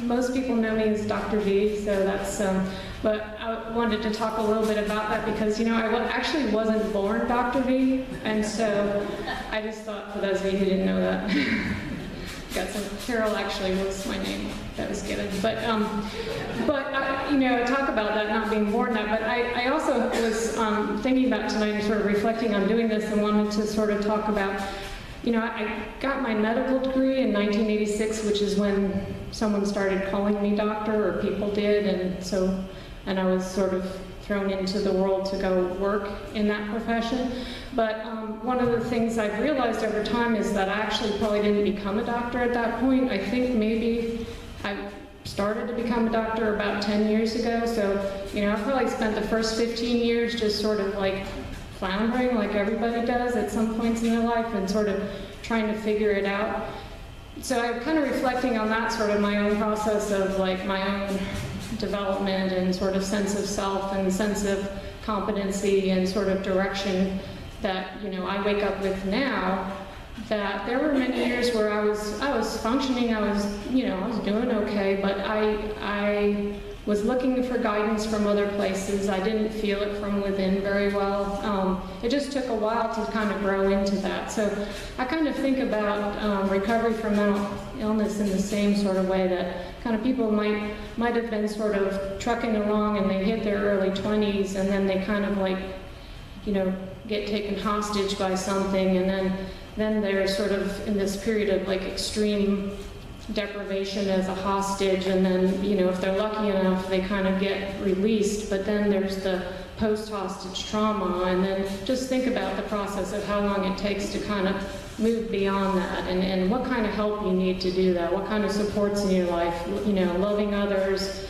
Most people know me as Dr. V, so that's, but I wanted to talk a little bit about that because, you know, I actually wasn't born Dr. V, and so I just thought, for those of you who didn't know that, Carol actually was my name that was given. But you know, talk about that, not being born that, but I also was thinking about tonight and sort of reflecting on doing this and wanted to sort of talk about, you know, I got my medical degree in 1986, which is when someone started calling me doctor, or people did, and I was sort of thrown into the world to go work in that profession. But one of the things I've realized over time is that I actually probably didn't become a doctor at that point. I think maybe I started to become a doctor about 10 years ago. So, you know, I probably spent the first 15 years just sort of like floundering like everybody does at some points in their life and sort of trying to figure it out. So I'm kind of reflecting on that, sort of my own process of like my own development and sort of sense of self and sense of competency and sort of direction that, you know, I wake up with now. That there were many years where I was functioning, I was doing okay, but I was looking for guidance from other places. I didn't feel it from within very well. It just took a while to kind of grow into that. So I kind of think about recovery from mental illness in the same sort of way that kind of people might have been sort of trucking along and they hit their early 20s and then they kind of like, you know, get taken hostage by something, and then they're sort of in this period of like extreme deprivation as a hostage, and then, you know, if they're lucky enough, they kind of get released, but then there's the post-hostage trauma, and then just think about the process of how long it takes to kind of move beyond that, and what kind of help you need to do that, what kind of supports in your life, you know, loving others,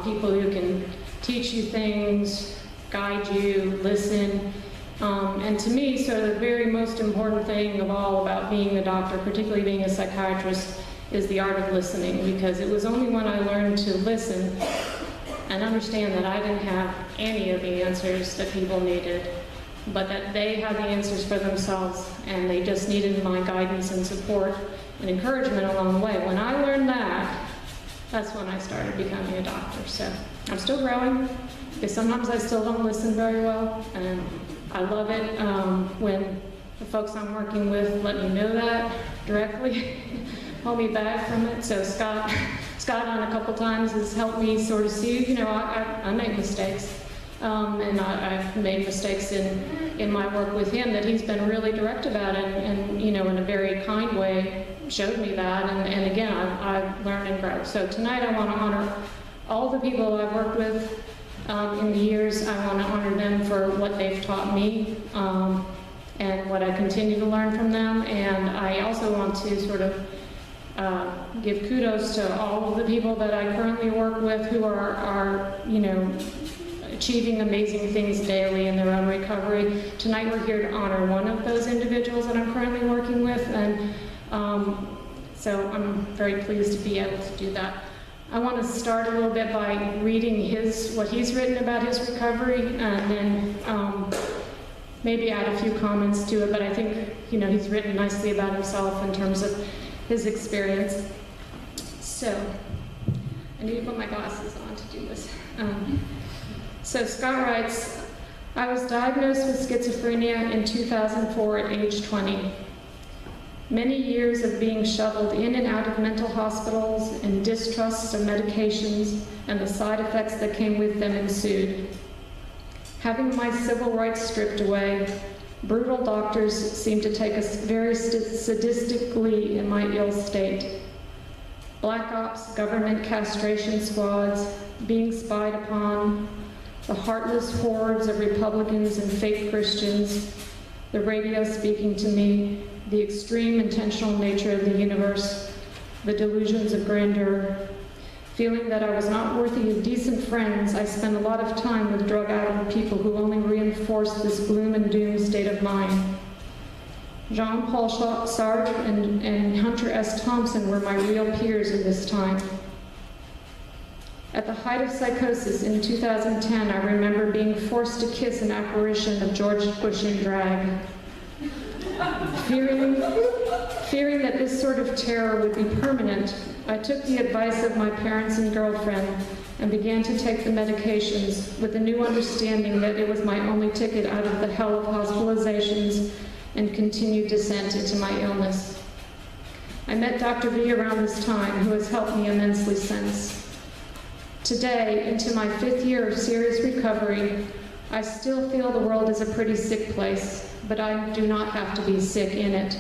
people who can teach you things, guide you, listen. And to me, sort of the very most important thing of all about being a doctor, particularly being a psychiatrist, is the art of listening, because it was only when I learned to listen and understand that I didn't have any of the answers that people needed, but that they had the answers for themselves, and they just needed my guidance and support and encouragement along the way. When I learned that, that's when I started becoming a doctor. So I'm still growing, because sometimes I still don't listen very well, and I love it when the folks I'm working with let me know that directly, hold me back from it. So Scott on a couple times has helped me sort of see, you know, I make mistakes, and I've made mistakes in my work with him that he's been really direct about, and you know, in a very kind way showed me that, and again, I've learned and grown. So tonight I want to honor all the people I've worked with in the years. I want to honor them for what they've taught me and what I continue to learn from them. And I also want to sort of give kudos to all of the people that I currently work with who are you know, achieving amazing things daily in their own recovery. Tonight we're here to honor one of those individuals that I'm currently working with, and so I'm very pleased to be able to do that. I want to start a little bit by reading what he's written about his recovery, and then maybe add a few comments to it, but I think, you know, he's written nicely about himself in terms of his experience. So, I need to put my glasses on to do this. So Scott writes, I was diagnosed with schizophrenia in 2004 at age 20. Many years of being shoveled in and out of mental hospitals and distrusts of medications and the side effects that came with them ensued. Having my civil rights stripped away, brutal doctors seemed to take us very sadistic glee in my ill state. Black ops, government castration squads, being spied upon, the heartless hordes of Republicans and fake Christians, the radio speaking to me, the extreme intentional nature of the universe, the delusions of grandeur. Feeling that I was not worthy of decent friends, I spent a lot of time with drug-addled people who only reinforced this gloom and doom state of mind. Jean-Paul Sartre and Hunter S. Thompson were my real peers at this time. At the height of psychosis in 2010, I remember being forced to kiss an apparition of George Bush in drag. Fearing Fearing that this sort of terror would be permanent, I took the advice of my parents and girlfriend and began to take the medications with the new understanding that it was my only ticket out of the hell of hospitalizations and continued descent into my illness. I met Dr. V around this time, who has helped me immensely since. Today, into my 5th year of serious recovery, I still feel the world is a pretty sick place, but I do not have to be sick in it.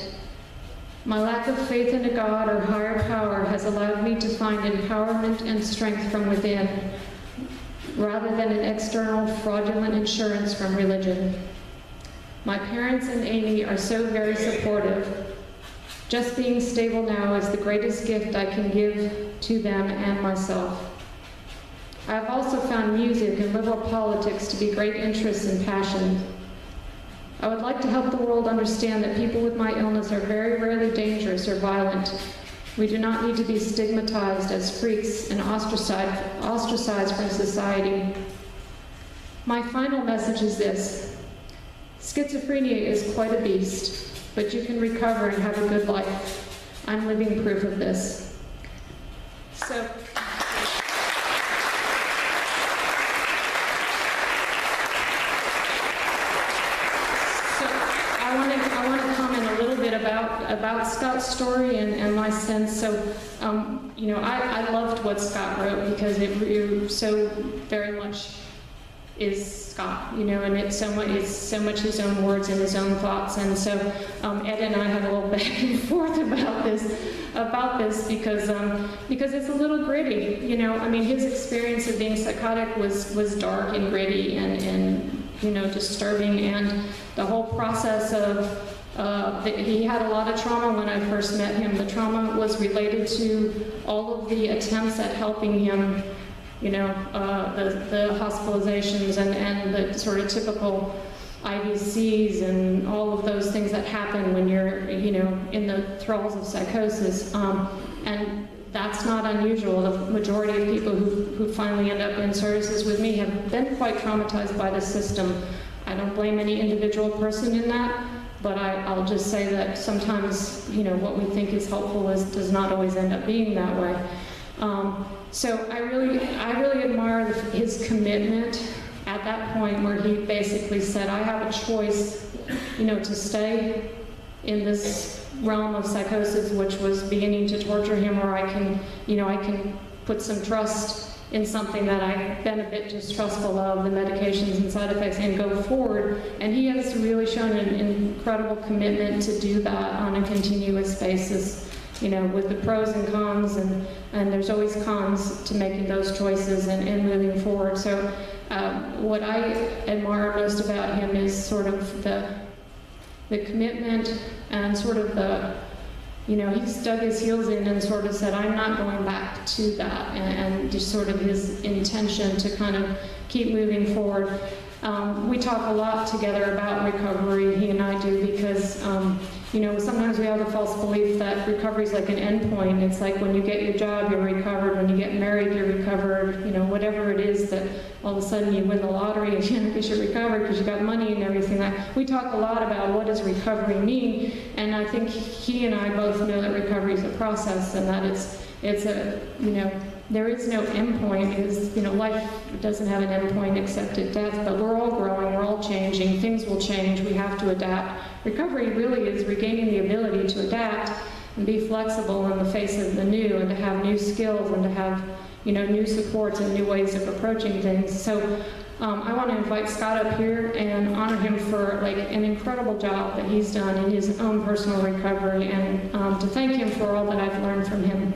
My lack of faith in a God or higher power has allowed me to find empowerment and strength from within, rather than an external fraudulent insurance from religion. My parents and Amy are so very supportive. Just being stable now is the greatest gift I can give to them and myself. I have also found music and liberal politics to be great interests and passion. I would like to help the world understand that people with my illness are very rarely dangerous or violent. We do not need to be stigmatized as freaks and ostracized from society. My final message is this: schizophrenia is quite a beast, but you can recover and have a good life. I'm living proof of this. So I want to comment a little bit about Scott's story and my sense. So, you know, I loved what Scott wrote because it so very much is Scott, you know, and it's so much his own words and his own thoughts. And so Ed and I had a little back and forth about this because it's a little gritty, you know. I mean, his experience of being psychotic was dark and gritty and you know, disturbing, and the whole process of he had a lot of trauma when I first met him. The trauma was related to all of the attempts at helping him, you know, the hospitalizations and the sort of typical IVCs and all of those things that happen when you're, you know, in the thralls of psychosis. And that's not unusual. The majority of people who finally end up in services with me have been quite traumatized by the system. I don't blame any individual person in that, but I'll just say that sometimes, you know, what we think is helpful does not always end up being that way. So I really admire his commitment at that point where he basically said, I have a choice, you know, to stay in this realm of psychosis, which was beginning to torture him, or I can, you know, I can put some trust in something that I've been a bit distrustful of, the medications and side effects, and go forward. And he has really shown an incredible commitment to do that on a continuous basis, you know, with the pros and cons, and there's always cons to making those choices and moving forward. So what I admire most about him is sort of the commitment and sort of the, you know, he's dug his heels in and sort of said, I'm not going back to that, and just sort of his intention to kind of keep moving forward. We talk a lot together about recovery, he and I do, because, you know, sometimes we have the false belief that recovery is like an endpoint. It's like when you get your job, you're recovered. When you get married, you're recovered. You know, whatever it is that all of a sudden you win the lottery and you're recovered because you got money and everything. We talk a lot about what does recovery mean, and I think he and I both know that recovery is a process, and that it's a, you know, there is no endpoint, because, you know, life doesn't have an endpoint except at death, but we're all growing, we're all changing, things will change, we have to adapt. Recovery really is regaining the ability to adapt and be flexible in the face of the new, and to have new skills, and to have, you know, new supports and new ways of approaching things. So I want to invite Scott up here and honor him for like an incredible job that he's done in his own personal recovery, and to thank him for all that I've learned from him.